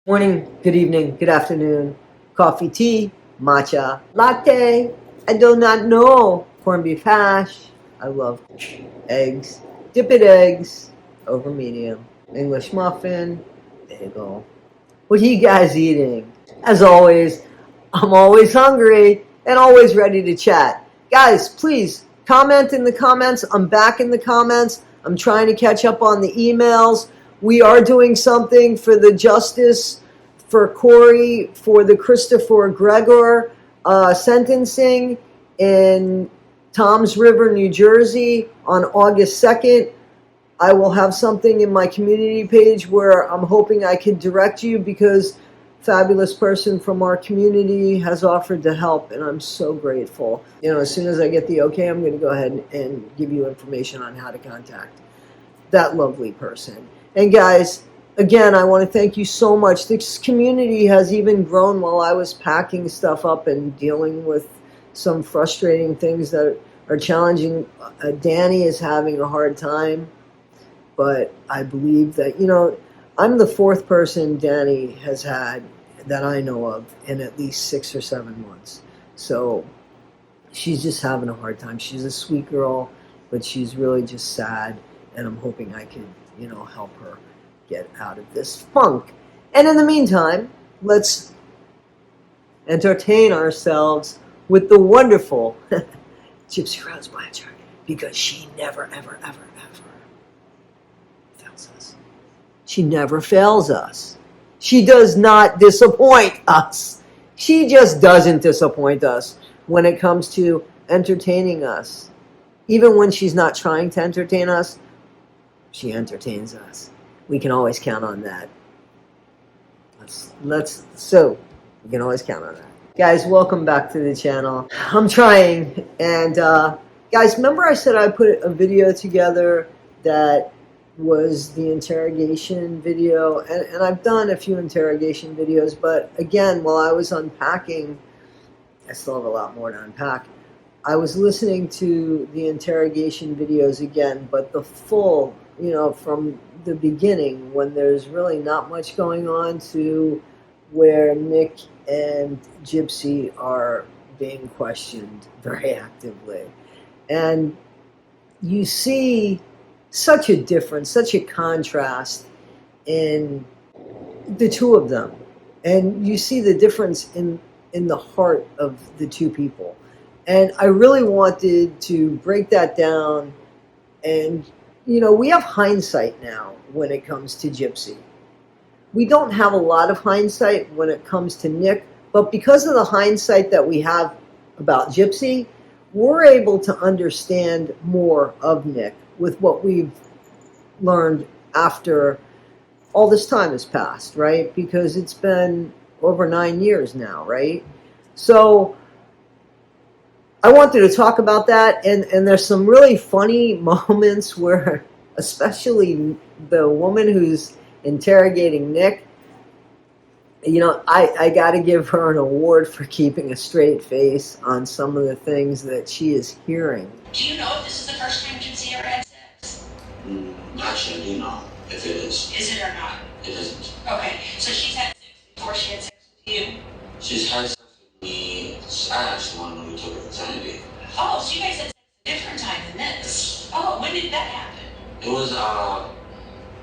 Morning, good evening, good afternoon, coffee, tea, matcha, latte, I do not know, corned beef hash, I love eggs, dipped eggs, over medium, English muffin, bagel. What are you guys eating? As always, I'm always hungry and always ready to chat. Guys, please comment in the comments. I'm back in the comments. I'm trying to catch up on the emails. We are doing something for the justice for Corey, for the Christopher Gregor sentencing in Toms River, New Jersey on August 2nd. I will have something in my community page where I'm hoping I can direct you because a fabulous person from our community has offered to help, and I'm so grateful. You know, as soon as I get the okay, I'm going to go ahead and give you information on how to contact that lovely person. And guys, again, I want to thank you so much. This community has even grown while I was packing stuff up and dealing with some frustrating things that are challenging. Danny is having a hard time. But I believe that, you know, I'm the fourth person Danny has had that I know of in at least 6 or 7 months. So she's just having a hard time. She's a sweet girl, but she's really just sad. And I'm hoping I can, you know, help her get out of this funk. And in the meantime, let's entertain ourselves with the wonderful Gypsy Rose Blanchard, because she never, ever, ever, ever fails us. She never fails us. She does not disappoint us. She just doesn't disappoint us when it comes to entertaining us. Even when she's not trying to entertain us, she entertains us. We can always count on that. So we can always count on that. Guys, welcome back to the channel. I'm trying. And guys, remember I said I put a video together that was the interrogation video, and I've done a few interrogation videos, but again, while I was unpacking, I still have a lot more to unpack. I was listening to the interrogation videos again, but the full, you know, from the beginning when there's really not much going on to where Nick and Gypsy are being questioned very actively. And you see such a difference, such a contrast in the two of them. And you see the difference in the heart of the two people. And I really wanted to break that down. And, you know, we have hindsight now when it comes to Gypsy. We don't have a lot of hindsight when it comes to Nick, but because of the hindsight that we have about Gypsy, we're able to understand more of Nick with what we've learned after all this time has passed, right? Because it's been over 9 years now, right? So I wanted to talk about that, and there's some really funny moments where, especially the woman who's interrogating Nick, you know, I got to give her an award for keeping a straight face on some of the things that she is hearing. Do you know if this is the first time Gypsy ever had sex? Actually, I do know if it is. Is it or not? It isn't. Okay, so she's had sex before she had sex with you? She's had sex with me. I actually want to know who took her virginity. Oh, so you guys had sex at a different time than this? Oh, when did that happen? It was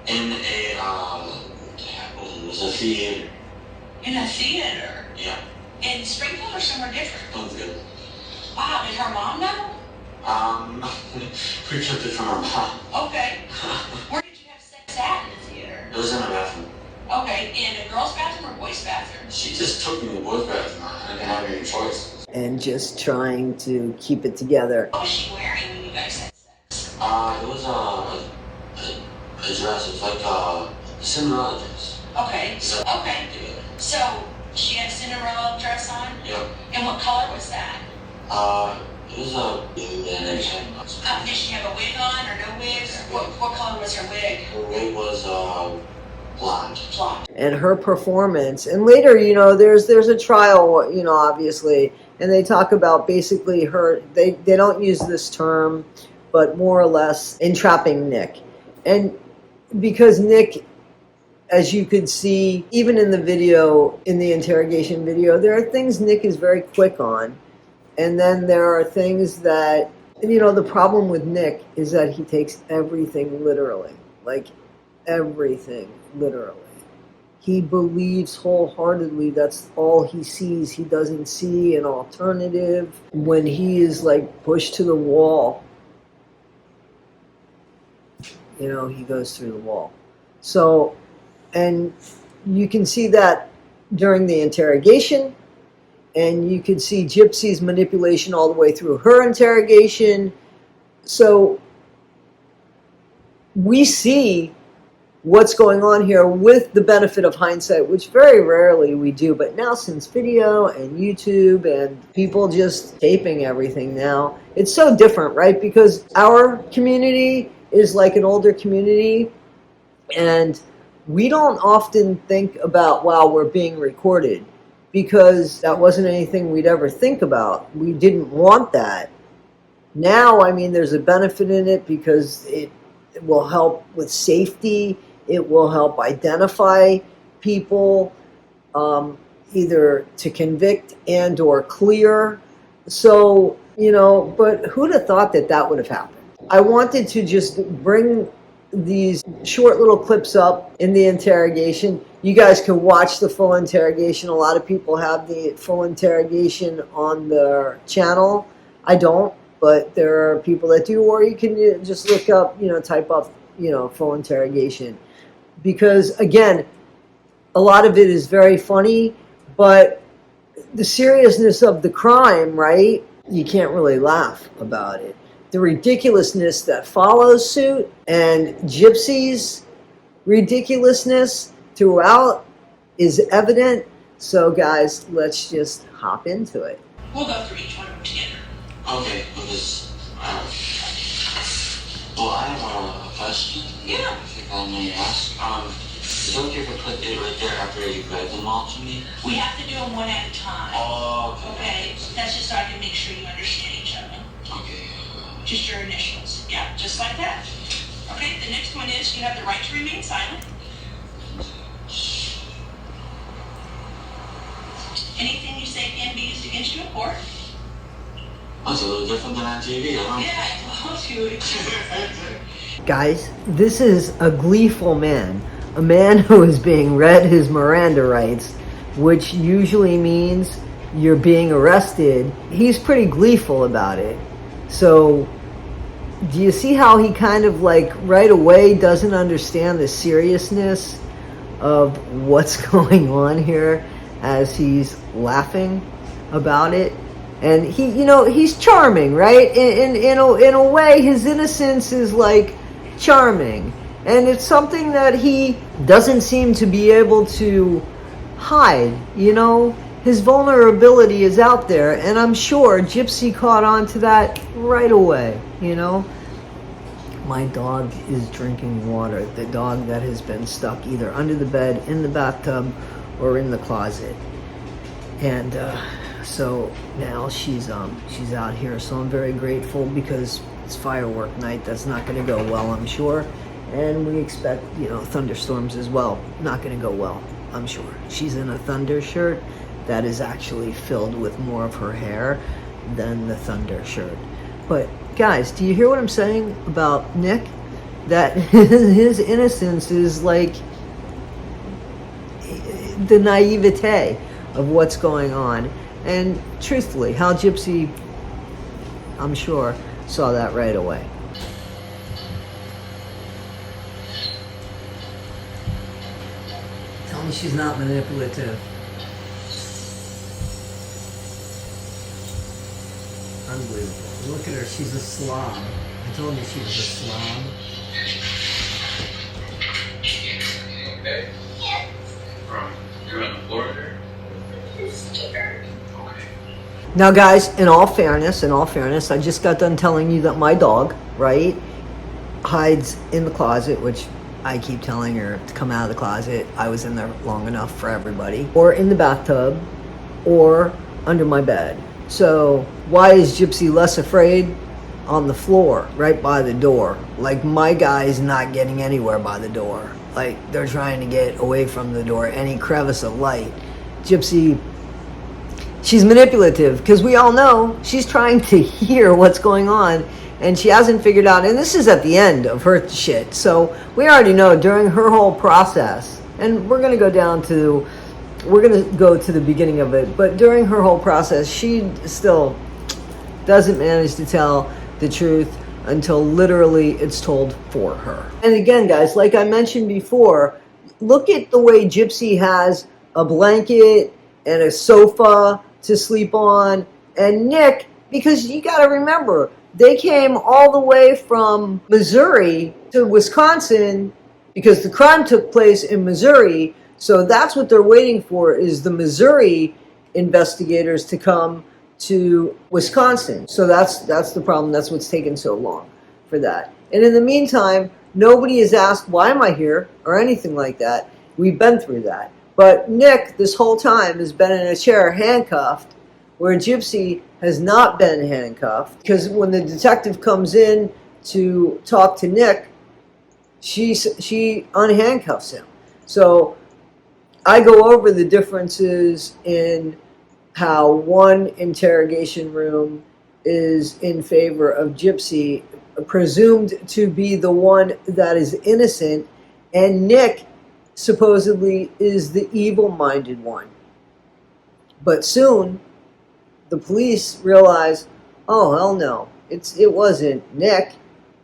in it was a theater. In a theater? Yeah. In Springfield or somewhere different? Springfield. Wow, did her mom know? We kept it from her mom. Okay. Where did you have sex at in the theater? It was in a bathroom. Okay, in a girl's bathroom or boy's bathroom? She just took me to the boys' bathroom. I didn't have any choice. And just trying to keep it together. What was she wearing when you guys had sex? It was a dress. It was like a Cinderella dress. Okay, so, okay. Yeah. So, she had a Cinderella dress on? Yep. And what color was that? It was a blue and everything. Did she have a wig on or no wig? What color was her wig? Her wig was blonde. Blonde. And her performance, and later, you know, there's a trial, you know, obviously, and they talk about basically her, they don't use this term, but more or less entrapping Nick. And because Nick as you could see, even in the video, in the interrogation video, there are things Nick is very quick on. And then there are things that, you know, the problem with Nick is that he takes everything literally. Like, everything literally. He believes wholeheartedly that's all he sees. He doesn't see an alternative. When he is like pushed to the wall, you know, he goes through the wall. So, and you can see that during the interrogation, and you can see Gypsy's manipulation all the way through her interrogation. So we see what's going on here with the benefit of hindsight, which very rarely we do. But now, since video and YouTube and people just taping everything now, it's so different, right? Because our community is like an older community, and we don't often think about, wow, we're being recorded, because that wasn't anything we'd ever think about. We didn't want that. Now, I mean, there's a benefit in it because it will help with safety. It will help identify people, either to convict and or clear. So, you know, but who'd have thought that that would have happened? I wanted to just bring these short little clips up in the interrogation. You guys can watch the full interrogation. A lot of people have the full interrogation on their channel. I don't, but there are people that do, or you can just look up, you know, type up, you know, full interrogation. Because again, a lot of it is very funny, but the seriousness of the crime, right? You can't really laugh about it. The ridiculousness that follows suit, and Gypsy's ridiculousness throughout is evident. So guys, let's just hop into it. We'll go through each one together. Okay, because, well, I have a question. Yeah. If I may ask. Is it okay if I put it right there after you read them all to me? We have to do them one at a time. Oh, Okay, that's just so I can make sure you understand each other. Okay. Just your initials. Yeah, just like that. Okay, the next one is you have the right to remain silent. Anything you say can be used against you in court. That's a little different than on TV, huh? Yeah, I'll do it. Guys, this is a gleeful man. A man who is being read his Miranda rights, which usually means you're being arrested. He's pretty gleeful about it. So, do you see how he kind of like right away doesn't understand the seriousness of what's going on here as he's laughing about it? And he, you know, he's charming, right? In a way, his innocence is like charming. And it's something that he doesn't seem to be able to hide, you know? His vulnerability is out there, and I'm sure Gypsy caught on to that right away, you know? My dog is drinking water, the dog that has been stuck either under the bed, in the bathtub, or in the closet. And so now she's out here, so I'm very grateful because it's firework night. That's not going to go well, I'm sure. And we expect, you know, thunderstorms as well. Not going to go well, I'm sure. She's in a thunder shirt that is actually filled with more of her hair than the thunder shirt. But guys, do you hear what I'm saying about Nick? That his innocence is like the naivete of what's going on. And truthfully, how Gypsy, I'm sure, saw that right away. Tell me she's not manipulative. Unbelievable. Look at her, she's a slob. I told you she was a slob. Okay. You're on the floor there? I'm scared. Okay. Now guys, in all fairness, I just got done telling you that my dog, right, hides in the closet, which I keep telling her to come out of the closet. I was in there long enough for everybody. Or in the bathtub, or under my bed. So why is Gypsy less afraid on the floor, right by the door? Like my guy's not getting anywhere by the door. like they're trying to get away from the door, any crevice of light. Gypsy, she's manipulative because we all know she's trying to hear what's going on, and she hasn't figured out, and this is at the end of her shit, so we already know during her whole process, and we're going to go to the beginning of it, but during her whole process, she still doesn't manage to tell the truth until literally it's told for her. And again, guys, like I mentioned before, look at the way Gypsy has a blanket and a sofa to sleep on, and Nick, because you got to remember, they came all the way from Missouri to Wisconsin because the crime took place in Missouri. So that's what they're waiting for, is the Missouri investigators to come to Wisconsin. So that's the problem. That's what's taken so long for that. And in the meantime, nobody has asked, why am I here, or anything like that. We've been through that. But Nick, this whole time, has been in a chair handcuffed, where Gypsy has not been handcuffed. Because when the detective comes in to talk to Nick, she unhandcuffs him. So I go over the differences in how one interrogation room is in favor of Gypsy, presumed to be the one that is innocent, and Nick supposedly is the evil-minded one. But soon, the police realize, oh, hell no, it wasn't Nick,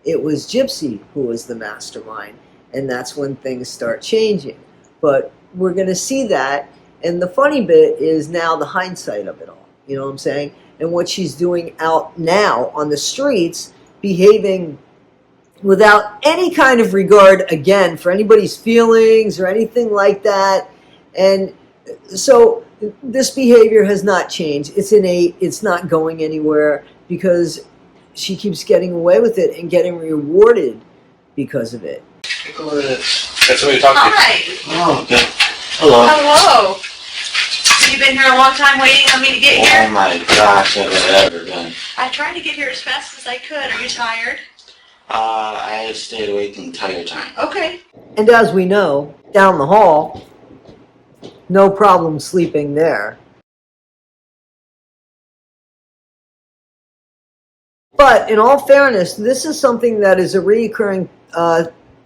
it was Gypsy who was the mastermind, and that's when things start changing. But we're going to see that, and the funny bit is now the hindsight of it all, you know what I'm saying? And what she's doing out now on the streets, behaving without any kind of regard, again, for anybody's feelings or anything like that. And so this behavior has not changed. It's innate. It's not going anywhere because she keeps getting away with it and getting rewarded because of it. Nicholas. Got somebody to talk to. Hi. Oh, okay. Hello. Hello. You've been here a long time waiting on me to get Oh here? my gosh, have I ever been. I tried to get here as fast as I could. Are you tired? I have stayed awake the entire time. Okay. And as we know, down the hall, no problem sleeping there. But in all fairness, this is something that is a recurring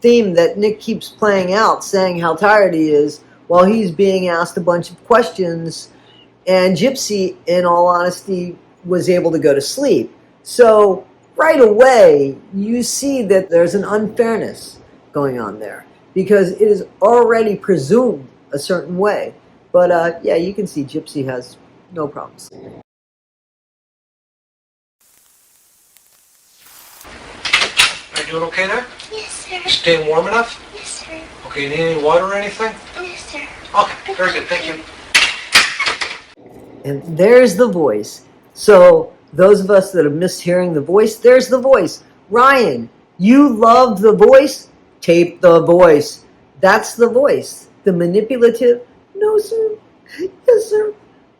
theme that Nick keeps playing out, saying how tired he is while he's being asked a bunch of questions. And Gypsy, in all honesty, was able to go to sleep. So right away, you see that there's an unfairness going on there because it is already presumed a certain way. But yeah, you can see Gypsy has no problems. Are you doing okay there? Yes, sir. Staying warm enough? Yes, sir. Okay, you need any water or anything? Yes, sir. Okay, very good, thank you. And there's the voice. So those of us that have missed hearing the voice, there's the voice. Ryan, you love the voice? Tape the voice. That's the voice. The manipulative, no sir, yes sir.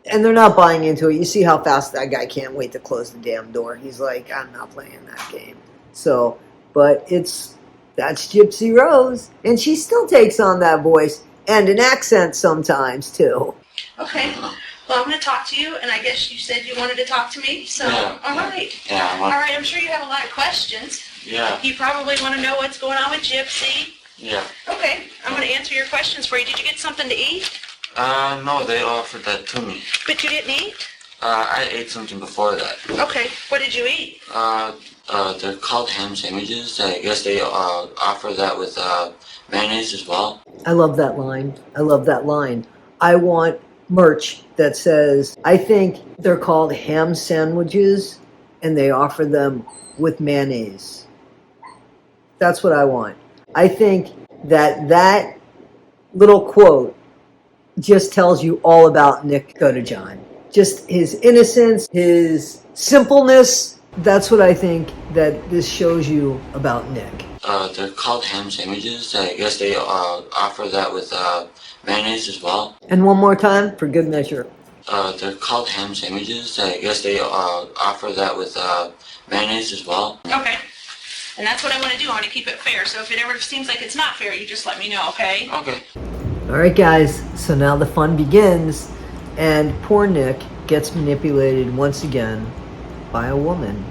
And they're not buying into it. You see how fast that guy can't wait to close the damn door. He's like, I'm not playing that game. So, but that's Gypsy Rose. And she still takes on that voice and an accent sometimes too. Okay. Well, I'm going to talk to you, and I guess you said you wanted to talk to me, so, Yeah, all yeah. right. Yeah, All right, I'm sure you have a lot of questions. yeah, You probably want to know what's going on with Gypsy. yeah. Okay, I'm going to answer your questions for you. Did you get something to eat? No, they offered that to me. But you didn't eat? I ate something before that. Okay, what did you eat? They're called ham sandwiches. I guess they offer that with mayonnaise as well. I love that line. I love that line. I want merch that says, I think they're called ham sandwiches and they offer them with mayonnaise. That's what I want. I think that little quote just tells you all about Nick Godejohn. Just his innocence, his simpleness. That's what I think that this shows you about Nick. They're called ham sandwiches. I guess they offer that with mayonnaise as well. And one more time, for good measure. They're called ham sandwiches. I guess they offer that with mayonnaise as well. Okay. And that's what I want to do. I want to keep it fair. So if it ever seems like it's not fair, you just let me know, okay? Okay. All right, guys. So now the fun begins, and poor Nick gets manipulated once again by a woman.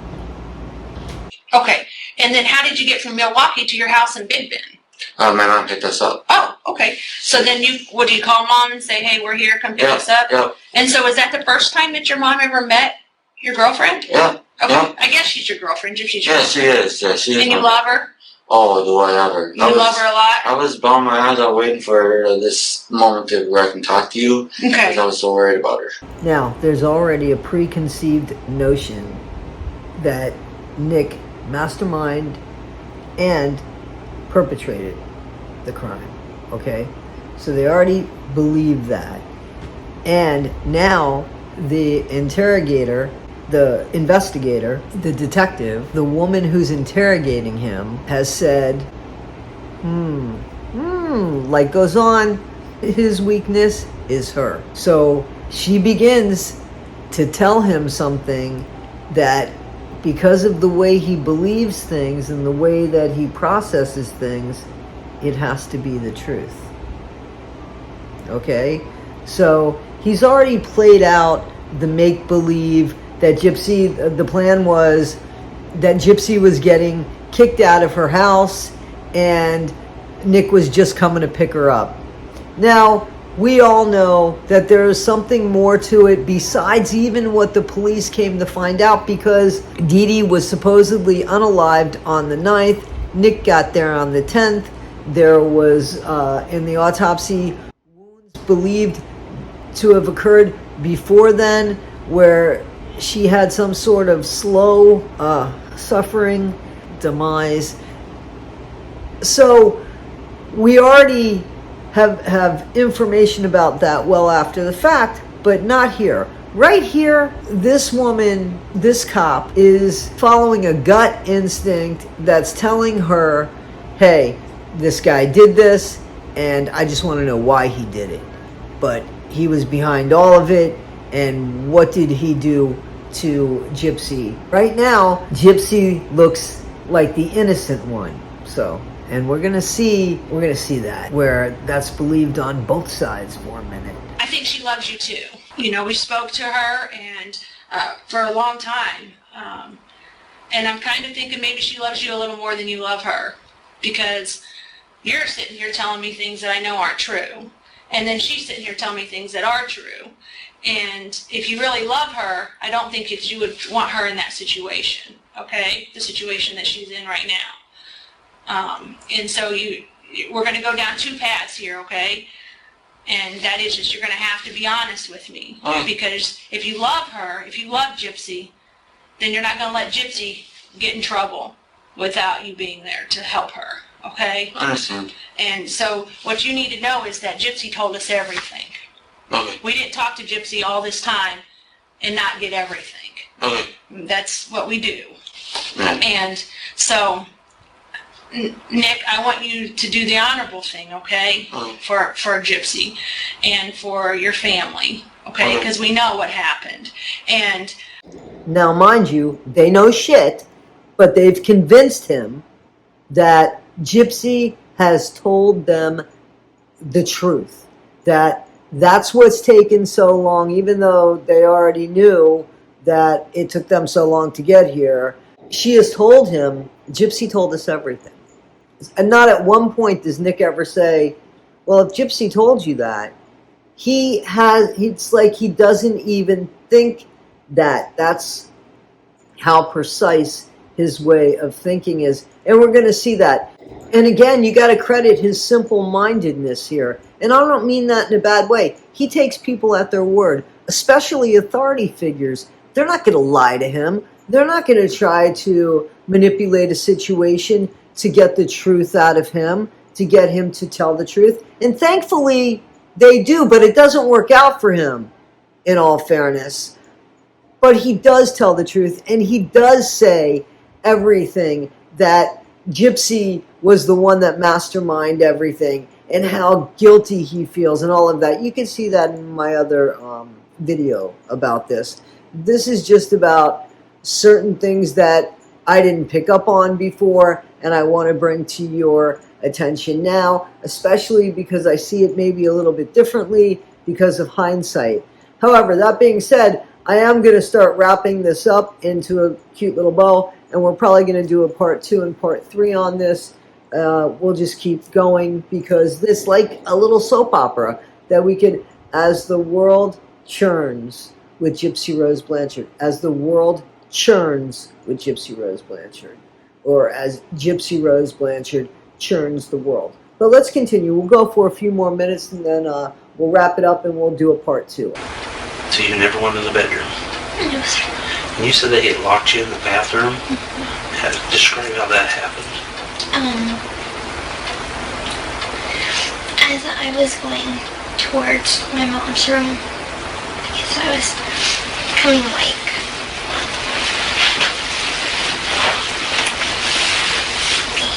Okay. And then how did you get from Milwaukee to your house in Big Bend? My mom picked us up. Oh, okay. So then what do you call mom and say, hey, we're here, come pick us up? Yeah. And so is that the first time that your mom ever met your girlfriend? Yeah. Okay. Yeah. I guess she's your girlfriend, if she's your Yeah, girlfriend. she is. Yeah, she is. And you love her? Oh, whatever. You love her a lot? I was bummed my eyes out waiting for this moment where I can talk to you. Okay. Because I was so worried about her. Now, there's already a preconceived notion that Nick masterminded and perpetrated the crime, okay? So they already believe that. And now the interrogator, the investigator, the detective, the woman who's interrogating him has said, like goes on, his weakness is her. So she begins to tell him something that, because of the way he believes things and the way that he processes things, it has to be the truth. Okay? So he's already played out the make-believe that Gypsy, the plan was that Gypsy was getting kicked out of her house and Nick was just coming to pick her up. Now, we all know that there is something more to it besides even what the police came to find out, because Dee Dee was supposedly unalived on the 9th. Nick got there on the 10th. There was, in the autopsy, wounds believed to have occurred before then, where she had some sort of slow suffering demise. So we already have information about that well after the fact, but not here. Right here, this woman, this cop, is following a gut instinct that's telling her, hey, this guy did this, and I just want to know why he did it. But he was behind all of it, and what did he do to Gypsy? Right now, Gypsy looks like the innocent one. So, and we're gonna see that, where that's believed on both sides for a minute. I think she loves you too. You know, we spoke to her and for a long time. And I'm kind of thinking maybe she loves you a little more than you love her, because you're sitting here telling me things that I know aren't true. And then she's sitting here telling me things that are true. And if you really love her, I don't think you would want her in that situation, okay? The situation that she's in right now. And so we're going to go down two paths here, okay? And that is just, you're going to have to be honest with me. Because if you love her, if you love Gypsy, then you're not going to let Gypsy get in trouble without you being there to help her, okay? I understand. And so what you need to know is that Gypsy told us everything. Okay. We didn't talk to Gypsy all this time and not get everything. Okay. That's what we do. Right. And so, Nick, I want you to do the honorable thing, okay? For Gypsy and for your family, okay? Because we know what happened. And now, mind you, they know shit, but they've convinced him that Gypsy has told them the truth. That's what's taken so long, even though they already knew that it took them so long to get here. She has told him, Gypsy told us everything. And not at one point does Nick ever say, well, if Gypsy told you that, it's like he doesn't even think that. That's how precise his way of thinking is. And we're going to see that. And again, you got to credit his simple-mindedness here. And I don't mean that in a bad way. He takes people at their word, especially authority figures. They're not going to lie to him. They're not going to try to manipulate a situation to get the truth out of him, to get him to tell the truth. And thankfully, they do, but it doesn't work out for him, in all fairness. But he does tell the truth, and he does say everything, that Gypsy was the one that masterminded everything, and how guilty he feels, and all of that. You can see that in my other video about this. This is just about certain things that I didn't pick up on before and I want to bring to your attention now, especially because I see it maybe a little bit differently because of hindsight. However, that being said, I am going to start wrapping this up into a cute little bow, and we're probably going to do a part 2 and part 3 on this. We'll just keep going because this like a little soap opera that we could, as the world churns with Gypsy Rose Blanchard, as the world churns with Gypsy Rose Blanchard, or as Gypsy Rose Blanchard churns the world. But let's continue. We'll go for a few more minutes and then we'll wrap it up and we'll do a part 2. So you never went in the bedroom? No, sir. And you said they had locked you in the bathroom? Describe how that happened. As I was going towards my mom's room, I guess I was coming like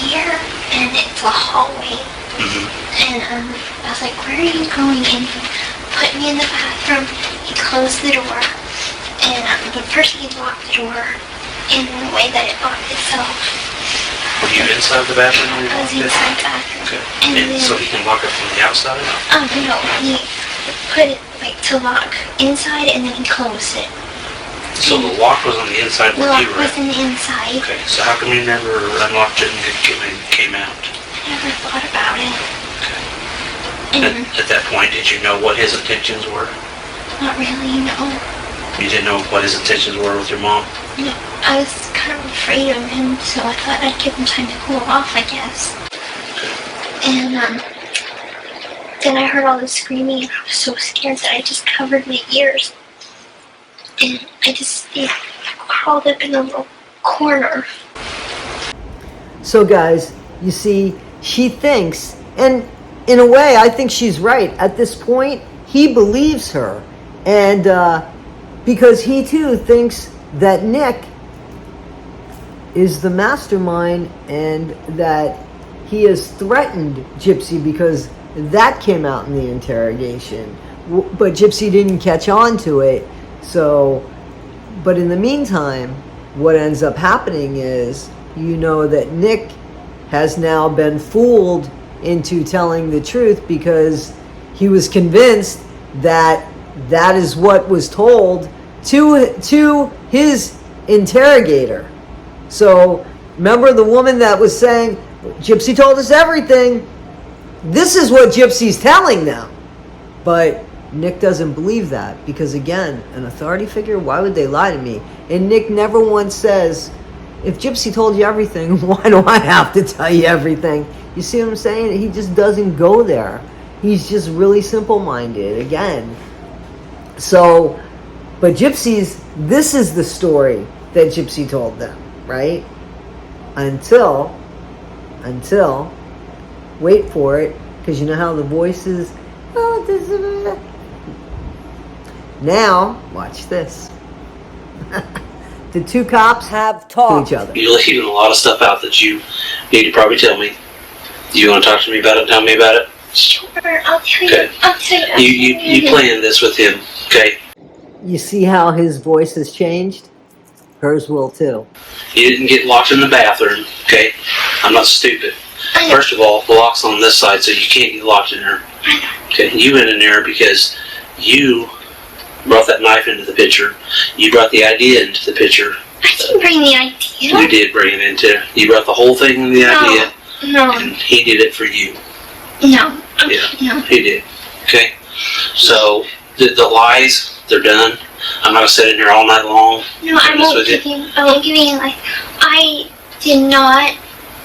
here, and it's a hallway. And I was like, where are you going? And he put me in the bathroom. He closed the door, and but first he locked the door in the way that it locked itself. Were you inside the bathroom when you I was locked it? inside the bathroom. Okay. And then, so he can lock it from the outside? no, he put it like to lock inside, and then he closed it. So the lock was on the inside The where lock you were was at? on the inside. Okay, so how come you never unlocked it and came out? I never thought about it. Okay. And At that point, did you know what his intentions were? not really, no. You didn't know what his intentions were with your mom? No, I was kind of afraid of him, so I thought I'd give him time to cool off, I guess. And then I heard all the screaming, and I was so scared that I just covered my ears. And I just crawled up in a little corner. So guys, you see, she thinks, and in a way I think she's right. At this point, he believes her. And because he too thinks that Nick is the mastermind and that he has threatened Gypsy, because that came out in the interrogation. But Gypsy didn't catch on to it. So, but in the meantime, what ends up happening is, you know, that Nick has now been fooled into telling the truth because he was convinced that that is what was told to his interrogator. So remember the woman that was saying, Gypsy told us everything. This is what Gypsy's telling them. But Nick doesn't believe that because, again, an authority figure, why would they lie to me? And Nick never once says, if Gypsy told you everything, why do I have to tell you everything? You see what I'm saying? He just doesn't go there. He's just really simple-minded, again. So, but Gypsy's, this is the story that Gypsy told them, right? Until, wait for it, because you know how the voices, oh, this is... Now, watch this. The two cops have talked to each other. You're leaving a lot of stuff out that you need to probably tell me. Do you want to talk to me about it? Tell me about it? Sure, I'll tell you. Okay. I'll tell you. You planned this with him, okay? You see how his voice has changed? Hers will too. You didn't get locked in the bathroom, okay? I'm not stupid. I know. First of all, the lock's on this side, so you can't get locked in there. I know. Okay, you went in there because you brought that knife into the picture. You brought the idea into the picture. I didn't bring the idea. You did bring it into. You brought the whole thing in the idea, No. and he did it for you. No. Yeah, No. he did. Okay, so the lies, they're done. I'm not gonna sit in here all night long. No, I won't give you. I won't give you. Like, I did not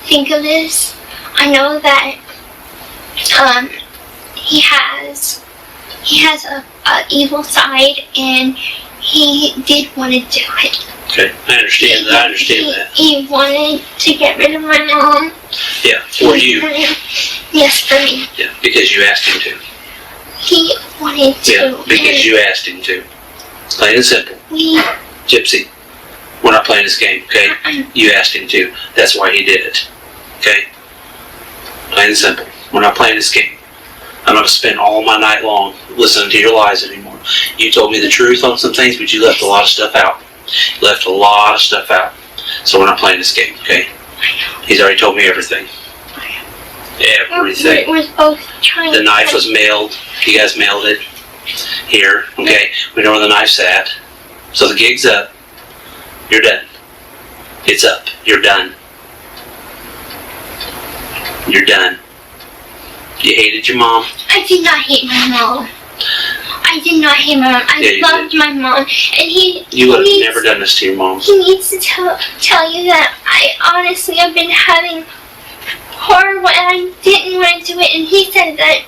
think of this. I know that he has a evil side, and he did want to do it. Okay, I understand that. I understand that. He wanted to get rid of my mom. Yeah, for you. Yes, for me. Yeah, because you asked him to. He wanted to. Yeah, because you asked him to. Plain and simple. We. Gypsy, we're not playing this game, okay? You asked him to. That's why he did it. Okay? Plain and simple. We're not playing this game. I'm not going to spend all my night long listening to your lies anymore. You told me the truth on some things, but you left a lot of stuff out. You left a lot of stuff out. So we're not playing this game, okay? He's already told me everything. Everything. We're both trying. The knife was mailed. You guys mailed it here, okay? We know where the knife's at. So the gig's up. You're done. It's up. You're done. You're done. You hated your mom? I did not hate my mom. I did not hate my mom. I loved my mom. And You would have never done this to your mom. He needs to tell you that I honestly have been having horrible, and I didn't want to do it, and he said that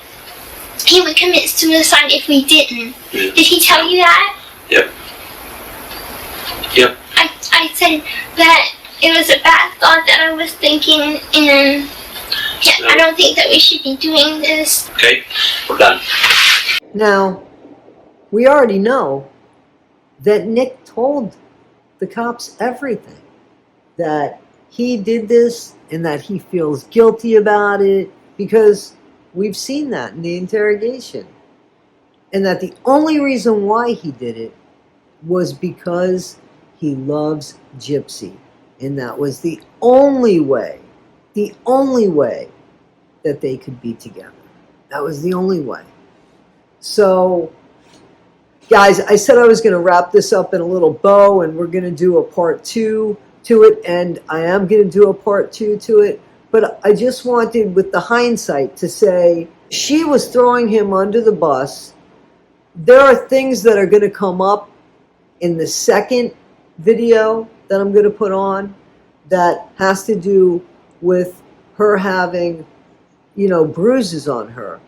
he would commit suicide if we didn't. Yeah. Did he tell you that? Yep. Yep. I said that it was a bad thought that I was thinking, and yeah, I don't think that we should be doing this. Okay, we're done. Now, we already know that Nick told the cops everything. That he did this and that he feels guilty about it, because we've seen that in the interrogation. And that the only reason why he did it was because he loves Gypsy. And that was the only way that they could be together. That was the only way. So, guys, I said I was going to wrap this up in a little bow, and we're going to do a part 2 to it, and I am going to do a part 2 to it. But I just wanted, with the hindsight, to say she was throwing him under the bus. There are things that are going to come up in the second video that I'm going to put on that has to do with her having, you know, bruises on her.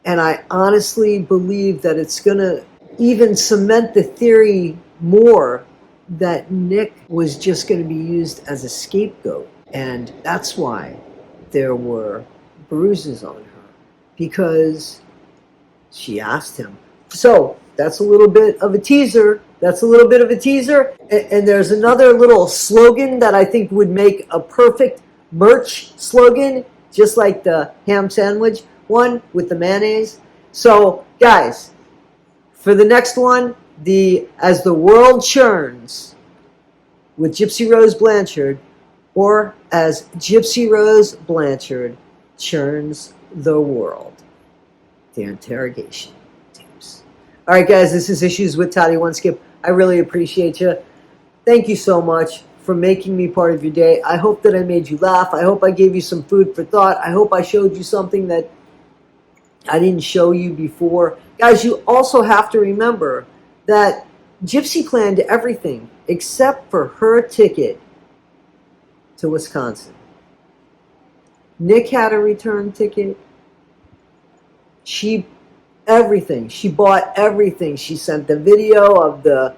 And I honestly believe that it's going to even cement the theory more that Nick was just going to be used as a scapegoat. And that's why there were bruises on her, because she asked him. So that's a little bit of a teaser. That's a little bit of a teaser. And there's another little slogan that I think would make a perfect merch slogan, just like the ham sandwich one with the mayonnaise. So, guys, for the next one, As the World Churns with Gypsy Rose Blanchard, or As Gypsy Rose Blanchard Churns the World. The interrogation tapes. All right, guys, this is Issues with pt.1 Skip. I really appreciate you. Thank you so much for making me part of your day. I hope that I made you laugh. I hope I gave you some food for thought. I hope I showed you something that I didn't show you before. Guys, you also have to remember that Gypsy planned everything except for her ticket to Wisconsin. Nick had a return ticket. Everything. She bought everything. She sent the video of the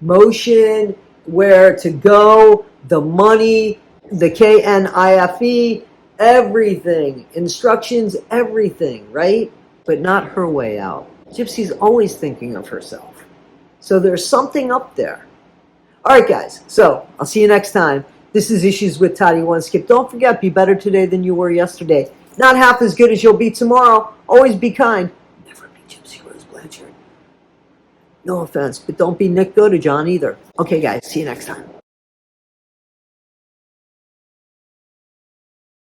motion, where to go, the money, the KNIFE, everything, instructions, everything, right? But not her way out. Gypsy's always thinking of herself. So there's something up there. All right, guys. So I'll see you next time. This is Issues with pt.1 Skip. Don't forget, be better today than you were yesterday. Not half as good as you'll be tomorrow. Always be kind. Never be Gypsy Rose Blanchard. No offense, but don't be Nick John either. Okay, guys. See you next time.